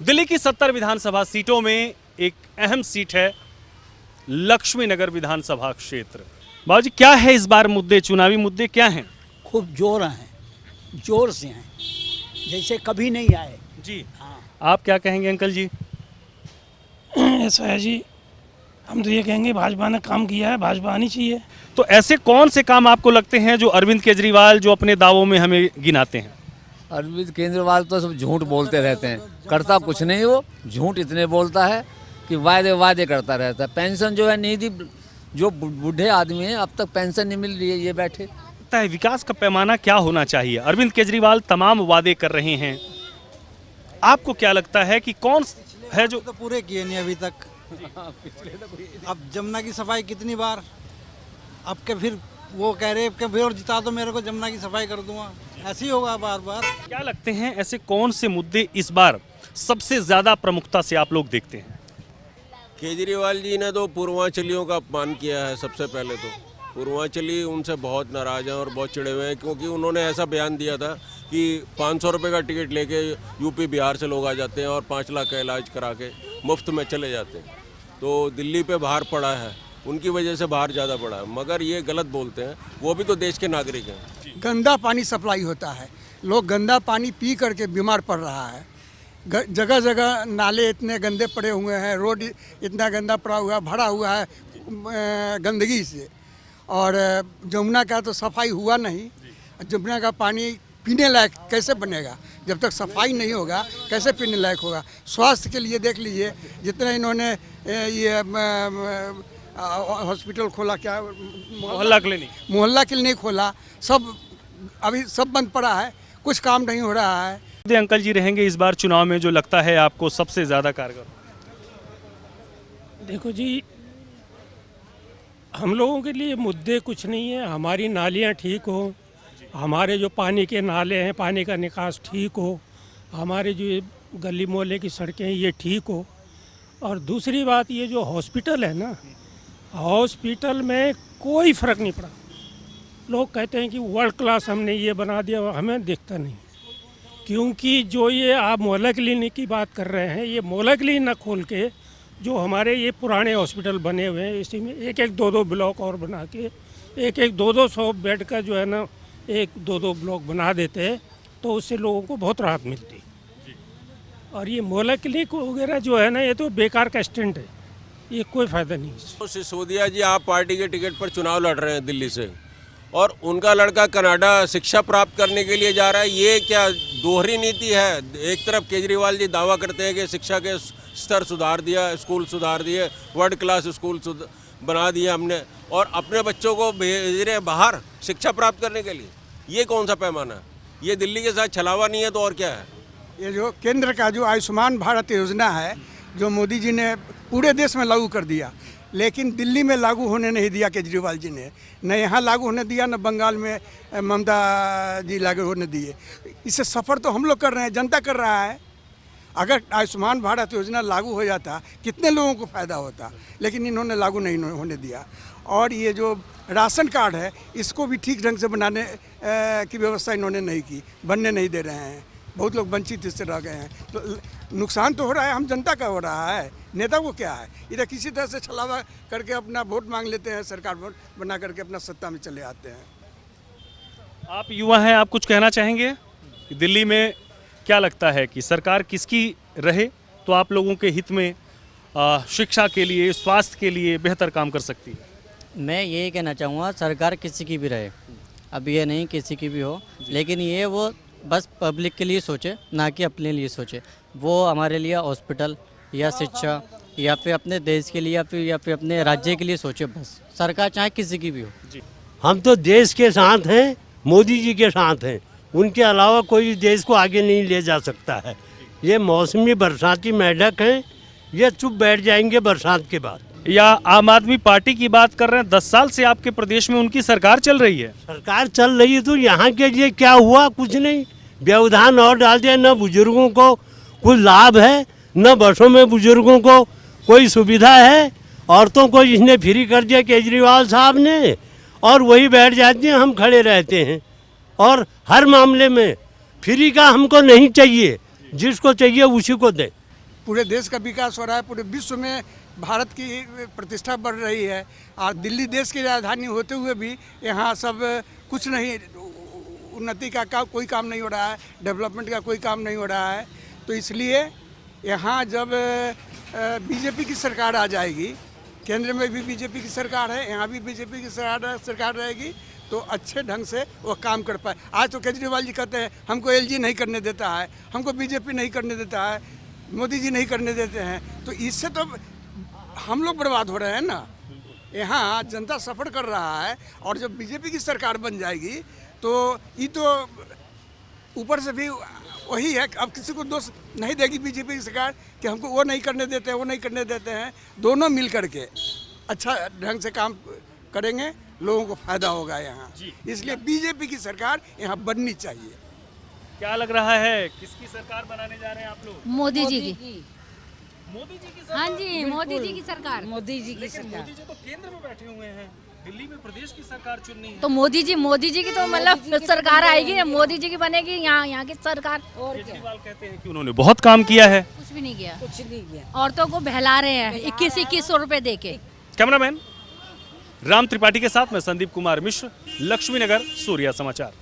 दिल्ली की 70 विधानसभा सीटों में एक अहम सीट है लक्ष्मी नगर विधानसभा क्षेत्र। बाबूजी, क्या है इस बार मुद्दे, चुनावी मुद्दे क्या हैं? खूब जोर से हैं, जैसे कभी नहीं आए। जी, हाँ, आप क्या कहेंगे अंकल जी? ऐसा है जी, हम तो ये कहेंगे भाजपा ने काम किया है, भाजपा आनी चाहिए। तो ऐसे कौन से काम आपको लगते हैं जो अरविंद केजरीवाल जो अपने दावों में हमें गिनाते हैं? अरविंद केजरीवाल तो सब झूठ बोलते रहते हैं, करता कुछ नहीं, वो झूठ इतने बोलता है कि वादे करता रहता है। पेंशन जो है नहीं दी, जो बूढ़े आदमी हैं अब तक पेंशन नहीं मिल रही है, ये बैठे। लगता है विकास का पैमाना क्या होना चाहिए? अरविंद केजरीवाल तमाम वादे कर रहे हैं, आपको क्या लगता है कि कौन है जो तो पूरे किए नहीं अभी तक। अब जमुना की सफाई कितनी बार, अब के फिर वो कह रहे कि फिर और जिता दो मेरे को, जमुना की सफाई कर दूंगा, ऐसे ही होगा बार बार। क्या लगते हैं ऐसे कौन से मुद्दे इस बार सबसे ज्यादा प्रमुखता से आप लोग देखते हैं? केजरीवाल जी ने तो पूर्वांचलियों का अपमान किया है। सबसे पहले तो पूर्वांचली उनसे बहुत नाराज हैं और बहुत चिड़े हुए हैं, क्योंकि उन्होंने ऐसा बयान दिया था कि 500 रुपये का टिकट लेके यूपी बिहार से लोग आ जाते हैं और 5 लाख का इलाज करा के मुफ्त में चले जाते हैं। तो दिल्ली पे भार पड़ा है, उनकी वजह से भार ज़्यादा पड़ा है, मगर ये गलत बोलते हैं, वो भी तो देश के नागरिक हैं। गंदा पानी सप्लाई होता है, लोग गंदा पानी पी करके बीमार पड़ रहा है। जगह जगह नाले इतने गंदे पड़े हुए हैं, रोड इतना गंदा पड़ा हुआ है, भरा हुआ है गंदगी से। और जमुना का तो सफाई हुआ नहीं। जमुना का पानी पीने लायक कैसे बनेगा? जब तक सफाई नहीं होगा कैसे पीने लायक होगा? स्वास्थ्य के लिए देख लीजिए, जितना इन्होंने ये हॉस्पिटल खोला, क्या मोहल्ला क्लिनिक खोला, सब अभी सब बंद पड़ा है, कुछ काम नहीं हो रहा है। अंकल जी रहेंगे इस बार चुनाव में जो लगता है आपको सबसे ज्यादा कारगर? देखो जी, हम लोगों के लिए मुद्दे कुछ नहीं है। हमारी नालियाँ ठीक हो, हमारे जो पानी के नाले हैं, पानी का निकास ठीक हो, हमारे जो ये गली मोहल्ले की सड़कें हैं ये ठीक हो। और दूसरी बात, ये जो हॉस्पिटल है ना, हॉस्पिटल में कोई फ़र्क नहीं पड़ा। लोग कहते हैं कि वर्ल्ड क्लास हमने ये बना दिया, हमें दिखता नहीं। क्योंकि जो ये आप मोहल्ला क्लिनिक की बात कर रहे हैं, ये मोहल्ला क्लिनिक न खोल के जो हमारे ये पुराने हॉस्पिटल बने हुए हैं, इसी में एक 2 ब्लॉक और बना के एक 200 बेड का जो है ना, 1-2 ब्लॉक बना देते तो उससे लोगों को बहुत राहत मिलती। और ये मोहल्ला क्लिनिक वगैरह जो है ना, ये तो बेकार का स्टंट है, ये कोई फ़ायदा नहीं है। तो सिसोदिया जी आप पार्टी के टिकट पर चुनाव लड़ रहे हैं दिल्ली से, और उनका लड़का कनाडा शिक्षा प्राप्त करने के लिए जा रहा है। ये क्या दोहरी नीति है? एक तरफ केजरीवाल जी दावा करते हैं कि शिक्षा के स्तर सुधार दिया, स्कूल सुधार दिए, वर्ल्ड क्लास स्कूल बना दिए हमने, और अपने बच्चों को भेज रहे हैं बाहर शिक्षा प्राप्त करने के लिए। ये कौन सा पैमाना है? ये दिल्ली के साथ छलावा नहीं है तो और क्या है? ये जो केंद्र का जो आयुष्मान भारत योजना है, जो मोदी जी ने पूरे देश में लागू कर दिया, लेकिन दिल्ली में लागू होने नहीं दिया केजरीवाल जी ने। न यहाँ लागू होने दिया, न बंगाल में ममता जी लागू होने दिए। इससे सफ़र तो हम लोग कर रहे हैं, जनता कर रहा है। अगर आयुष्मान भारत योजना लागू हो जाता, कितने लोगों को फ़ायदा होता, लेकिन इन्होंने लागू नहीं होने दिया। और ये जो राशन कार्ड है, इसको भी ठीक ढंग से बनाने की व्यवस्था इन्होंने नहीं की, बनने नहीं दे रहे हैं। बहुत लोग वंचित इससे रह गए हैं। तो नुकसान तो हो रहा है, हम जनता का हो रहा है, नेता को क्या है? इधर किसी तरह से छलावा करके अपना वोट मांग लेते हैं, सरकार वोट बना करके अपना सत्ता में चले आते हैं। आप युवा हैं, आप कुछ कहना चाहेंगे? दिल्ली में क्या लगता है कि सरकार किसकी रहे तो आप लोगों के हित में शिक्षा के लिए, स्वास्थ्य के लिए बेहतर काम कर सकती है? मैं यही कहना चाहूँगा, सरकार किसी की भी रहे, अब ये नहीं किसी की भी हो, लेकिन ये वो बस पब्लिक के लिए सोचे, ना कि अपने लिए सोचे। वो हमारे लिए हॉस्पिटल या शिक्षा या फिर अपने देश के लिए या फिर अपने राज्य के लिए सोचे बस। सरकार चाहे किसी की भी हो। हम तो देश के साथ हैं, मोदी जी के साथ हैं, उनके अलावा कोई देश को आगे नहीं ले जा सकता है। ये मौसमी बरसाती मेढक हैं, ये चुप बैठ जाएंगे बरसात के बाद। या आम आदमी पार्टी की बात कर रहे हैं, 10 साल से आपके प्रदेश में उनकी सरकार चल रही है। सरकार चल रही है तो यहाँ के लिए क्या हुआ? कुछ नहीं, व्यवधान और डाल दिया। न बुजुर्गों को कुछ लाभ है, न बसों में बुजुर्गों को कोई सुविधा है। औरतों को इसने फ्री कर दिया केजरीवाल साहब ने, और वही बैठ जाती हैं, हम खड़े रहते हैं। और हर मामले में फ्री का हमको नहीं चाहिए, जिसको चाहिए उसी को दें। पूरे देश का विकास हो रहा है, पूरे विश्व में भारत की प्रतिष्ठा बढ़ रही है। और दिल्ली देश की राजधानी होते हुए भी यहाँ सब कुछ नहीं, उन्नति का कोई काम नहीं हो रहा है, डेवलपमेंट का कोई काम नहीं हो रहा है। तो इसलिए यहाँ जब बीजेपी की सरकार आ जाएगी, केंद्र में भी बीजेपी की सरकार है, यहाँ भी बीजेपी की सरकार रहेगी, तो अच्छे ढंग से वो काम कर पाए। आज तो केजरीवाल जी कहते हैं हमको एलजी नहीं करने देता है, हमको बीजेपी नहीं करने देता है, मोदी जी नहीं करने देते हैं, तो इससे तो हम लोग बर्बाद हो रहे हैं ना। यहाँ जनता सफ़र कर रहा है, और जब बीजेपी की सरकार बन जाएगी तो ये तो ऊपर से भी वही है। अब किसी को दोष नहीं देगी बीजेपी की सरकार कि हमको वो नहीं करने देते हैं, वो नहीं करने देते हैं। दोनों मिल करके अच्छा ढंग से काम करेंगे, लोगों को फायदा होगा यहाँ। इसलिए बीजेपी की सरकार यहाँ बननी चाहिए। क्या लग रहा है किसकी सरकार बनाने जा रहे हैं आप लोग? मोदी जी की। मोदी जी की सरकार? हाँ जी, मोदी जी की सरकार। मोदी जी की लेकिन सरकार। मोदी जी तो केंद्र में बैठे हुए हैं, दिल्ली में प्रदेश की सरकार चुननी है। तो मोदी जी की तो मतलब सरकार आएगी, मोदी जी की बनेगी यहाँ की सरकार। केजरीवाल कहते हैं कि उन्होंने बहुत काम किया है। कुछ भी नहीं किया, कुछ नहीं किया। औरतों को बहला रहे हैं 2100 रुपए दे के। कैमरामैन राम त्रिपाठी के साथ मैं संदीप कुमार मिश्र, लक्ष्मी नगर, सूर्या समाचार।